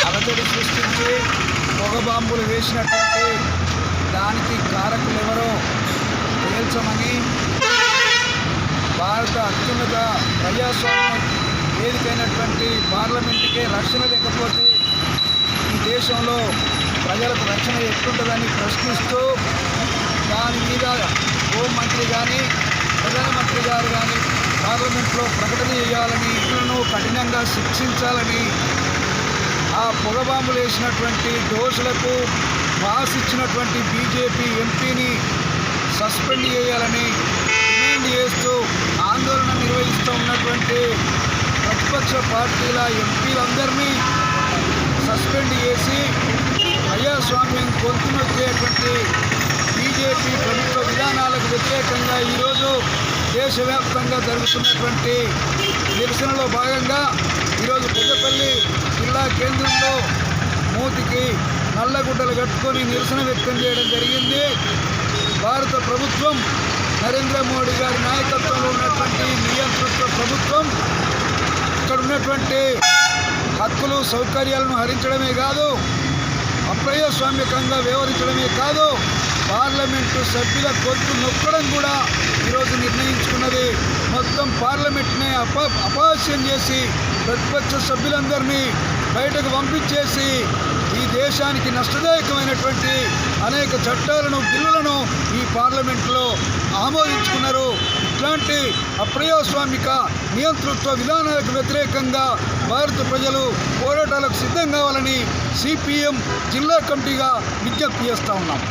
అలజడి సృష్టించి పొగబాంబులు వేసినటువంటి దానికి కారకులు ఎవరో తేల్చమని భారత అత్యున్నత ప్రజాస్వామ్య వేదికైనటువంటి పార్లమెంటుకే రక్షణ లేకపోతే ఈ దేశంలో ప్రజలకు రక్షణ ఎట్లుంటుందని ప్రశ్నిస్తూ దాని మీద హోంమంత్రి కానీ ప్రధానమంత్రి గారు కానీ పార్లమెంట్లో ప్రకటన చేయాలని ఇళ్లను కఠినంగా శిక్షించాలని ఆ పొగబాంబులు వేసినటువంటి దోషులకు పాస్ ఇచ్చినటువంటి బీజేపీ ఎంపీని సస్పెండ్ చేయాలని డిమాండ్ చేస్తూ ఆందోళన నిర్వహిస్తూ ఉన్నటువంటి ప్రతిపక్ష పార్టీల ఎంపీలందరినీ సస్పెండ్ చేసి ప్రజాస్వామ్యం గొంతునొక్కేటువంటి బీజేపీ ప్రభుత్వ విధానాలకు వ్యతిరేకంగా ఈరోజు దేశవ్యాప్తంగా జరుగుతున్నటువంటి నిరసనలో భాగంగా ఈరోజు పెద్దపల్లి జిల్లా కేంద్రంలో మూతికి నల్లగుడ్డలు కట్టుకొని నిరసన వ్యక్తం చేయడం జరిగింది. భారత ప్రభుత్వం నరేంద్ర మోడీ గారి నాయకత్వంలో ఉన్నటువంటి నియంతృత్వ ప్రభుత్వం ఇక్కడ ఉన్నటువంటి హక్కులు సౌకర్యాలను హరించడమే కాదు, అప్రజాస్వామ్యకంగా వ్యవహరించడమే కాదు, పార్లమెంటు సభ్యుల గొంతు నొక్కడం కూడా ఈరోజు నిర్ణయించుకున్నది. మొత్తం పార్లమెంట్నే అపహాస్యం చేసి ప్రతిపక్ష సభ్యులందరినీ బయటకు పంపించేసి ఈ దేశానికి నష్టదాయకమైనటువంటి అనేక చట్టాలను బిల్లులను ఈ పార్లమెంట్లో ఆమోదించుకున్నారు. ఇట్లాంటి అప్రజాస్వామిక నియంతృత్వ విధానాలకు వ్యతిరేకంగా భారత ప్రజలు పోరాటాలకు సిద్ధం కావాలని సిపిఎం జిల్లా కమిటీగా విజ్ఞప్తి చేస్తూ ఉన్నాం.